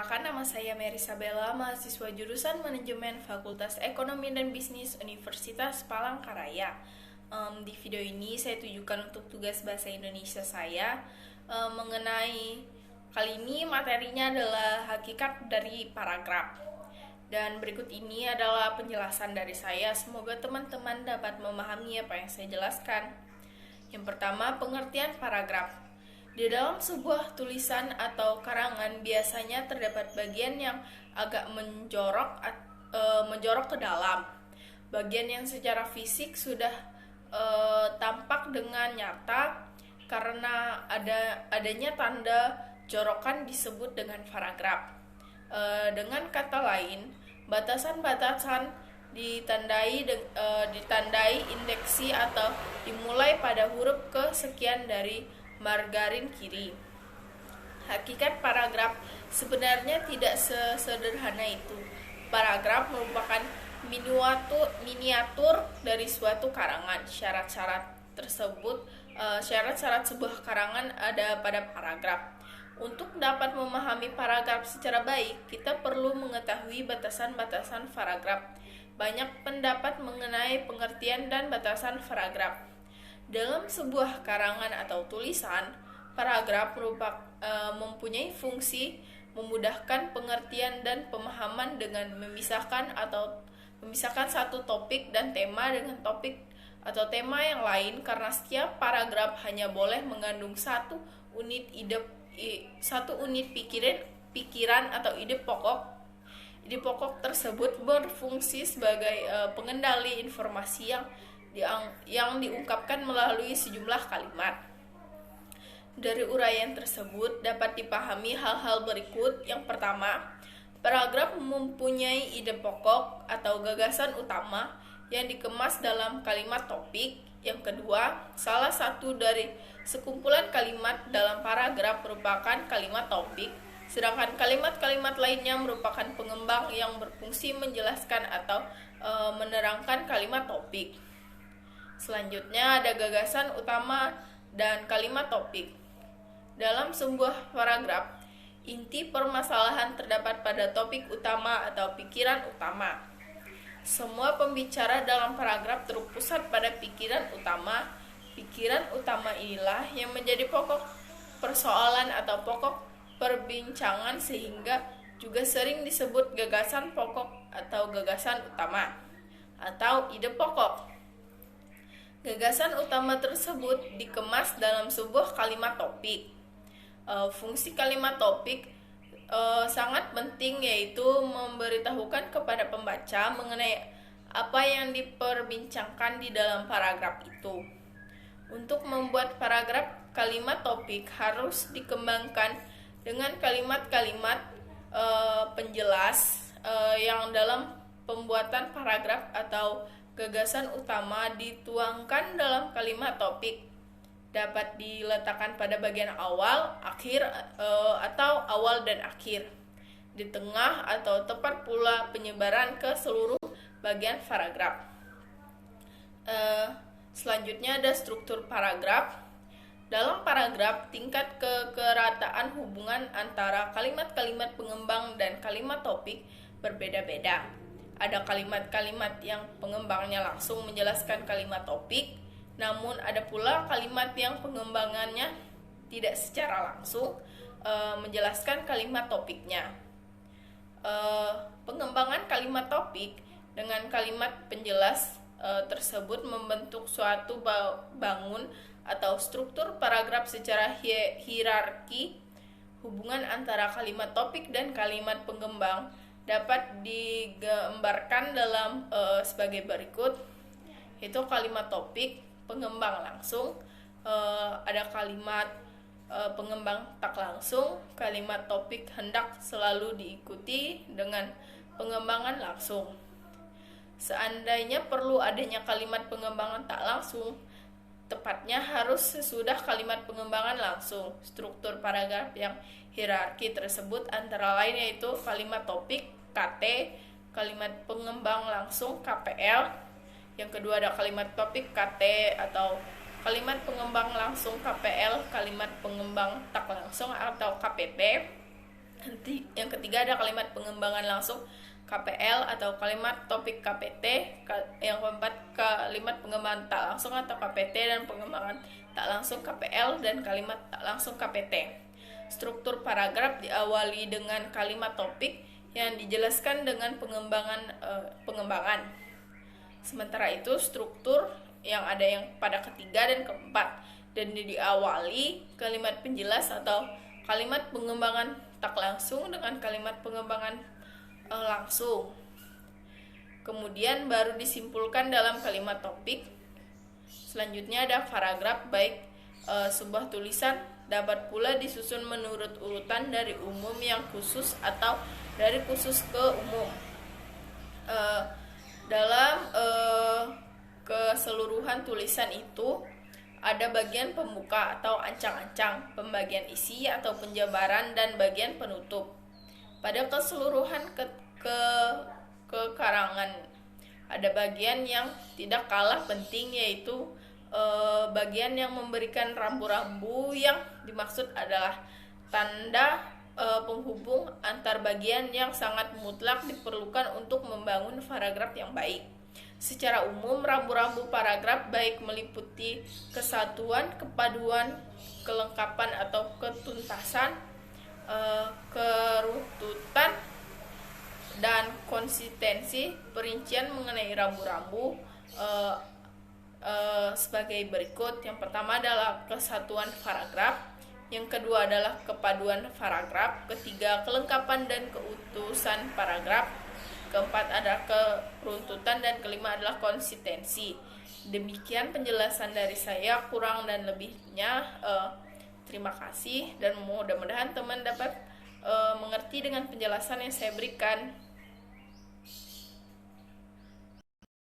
Perkenalkan, nama saya Merisabella, mahasiswa jurusan Manajemen Fakultas Ekonomi dan Bisnis Universitas Palangkaraya. Di video ini saya tujukan untuk tugas bahasa Indonesia saya mengenai kali ini materinya adalah hakikat dari paragraf. Dan berikut ini adalah penjelasan dari saya. Semoga teman-teman dapat memahami apa yang saya jelaskan. Yang pertama, pengertian paragraf. Di dalam sebuah tulisan atau karangan biasanya terdapat bagian yang agak menjorok ke dalam. Bagian yang secara fisik sudah tampak dengan nyata karena adanya tanda jorokan disebut dengan paragraf. Dengan kata lain, batasan-batasan ditandai indeksi atau dimulai pada huruf kesekian dari margarin kiri. Hakikat paragraf sebenarnya tidak sesederhana itu. Paragraf merupakan miniatur dari suatu karangan. Syarat-syarat sebuah karangan ada pada paragraf. Untuk dapat memahami paragraf secara baik, kita perlu mengetahui batasan-batasan paragraf. Banyak pendapat mengenai pengertian dan batasan paragraf. Dalam sebuah karangan atau tulisan, paragraf mempunyai fungsi memudahkan pengertian dan pemahaman dengan memisahkan satu topik dan tema dengan topik atau tema yang lain, karena setiap paragraf hanya boleh mengandung satu unit pikiran atau ide pokok. Ide pokok tersebut berfungsi sebagai pengendali informasi yang diungkapkan melalui sejumlah kalimat. Dari uraian tersebut dapat dipahami hal-hal berikut. Yang pertama, paragraf mempunyai ide pokok atau gagasan utama yang dikemas dalam kalimat topik. Yang kedua, salah satu dari sekumpulan kalimat dalam paragraf merupakan kalimat topik, sedangkan kalimat-kalimat lainnya merupakan pengembang yang berfungsi menjelaskan atau menerangkan kalimat topik. Selanjutnya ada gagasan utama dan kalimat topik. Dalam sebuah paragraf, inti permasalahan terdapat pada topik utama atau pikiran utama. Semua pembicara dalam paragraf terpusat pada pikiran utama. Pikiran utama inilah yang menjadi pokok persoalan atau pokok perbincangan, sehingga juga sering disebut gagasan pokok atau gagasan utama atau ide pokok. Gagasan utama tersebut dikemas dalam sebuah kalimat topik. Fungsi kalimat topik sangat penting, yaitu memberitahukan kepada pembaca mengenai apa yang diperbincangkan di dalam paragraf itu. Untuk membuat paragraf, kalimat topik harus dikembangkan dengan kalimat-kalimat penjelas yang dalam pembuatan paragraf atau gagasan utama dituangkan dalam kalimat topik. Dapat diletakkan pada bagian awal, akhir, atau awal dan akhir, di tengah, atau tepat pula penyebaran ke seluruh bagian paragraf. Selanjutnya ada struktur paragraf. Dalam paragraf, tingkat kekerataan hubungan antara kalimat-kalimat pengembang dan kalimat topik berbeda-beda. Ada kalimat-kalimat yang pengembangnya langsung menjelaskan kalimat topik, namun ada pula kalimat yang pengembangannya tidak secara langsung menjelaskan kalimat topiknya. Pengembangan kalimat topik dengan kalimat penjelas tersebut membentuk suatu bangun atau struktur paragraf secara hierarki. Hubungan antara kalimat topik dan kalimat pengembang dapat digambarkan dalam sebagai berikut, yaitu kalimat topik pengembang langsung, ada kalimat pengembang tak langsung. Kalimat topik hendak selalu diikuti dengan pengembangan langsung. Seandainya perlu adanya kalimat pengembangan tak langsung, tepatnya harus sesudah kalimat pengembangan langsung. Struktur paragraf yang hierarki tersebut antara lain yaitu kalimat topik KT, kalimat pengembang langsung KPL. Yang kedua ada kalimat topik KT atau kalimat pengembang langsung KPL, kalimat pengembang tak langsung atau KPP. Nanti yang ketiga ada kalimat pengembangan langsung KPL atau kalimat topik KPT. Yang keempat kalimat pengembangan tak langsung atau KPT dan pengembangan tak langsung KPL dan kalimat tak langsung KPT. Struktur paragraf diawali dengan kalimat topik yang dijelaskan dengan pengembangan. Sementara itu struktur yang ada yang pada ketiga dan keempat dan diawali kalimat penjelas atau kalimat pengembangan tak langsung dengan kalimat pengembangan langsung. Kemudian baru disimpulkan dalam kalimat topik. Selanjutnya ada paragraf, baik sebuah tulisan dapat pula disusun menurut urutan dari umum yang khusus atau dari khusus ke umum. Dalam keseluruhan tulisan itu ada bagian pembuka atau ancang-ancang, pembagian isi atau penjabaran, dan bagian penutup. Pada keseluruhan kekarangan ada bagian yang tidak kalah penting, yaitu bagian yang memberikan rambu-rambu. Yang dimaksud adalah tanda penghubung antar bagian yang sangat mutlak diperlukan untuk membangun paragraf yang baik. Secara umum, rambu-rambu paragraf baik meliputi kesatuan, kepaduan, kelengkapan atau ketuntasan, kerututan, dan konsistensi. Perincian mengenai rambu-rambu sebagai berikut. Yang pertama adalah kesatuan paragraf, yang kedua adalah kepaduan paragraf, ketiga kelengkapan dan keutusan paragraf, keempat adalah keruntutan, dan kelima adalah konsistensi. Demikian penjelasan dari saya, kurang dan lebihnya terima kasih, dan mudah-mudahan teman dapat mengerti dengan penjelasan yang saya berikan.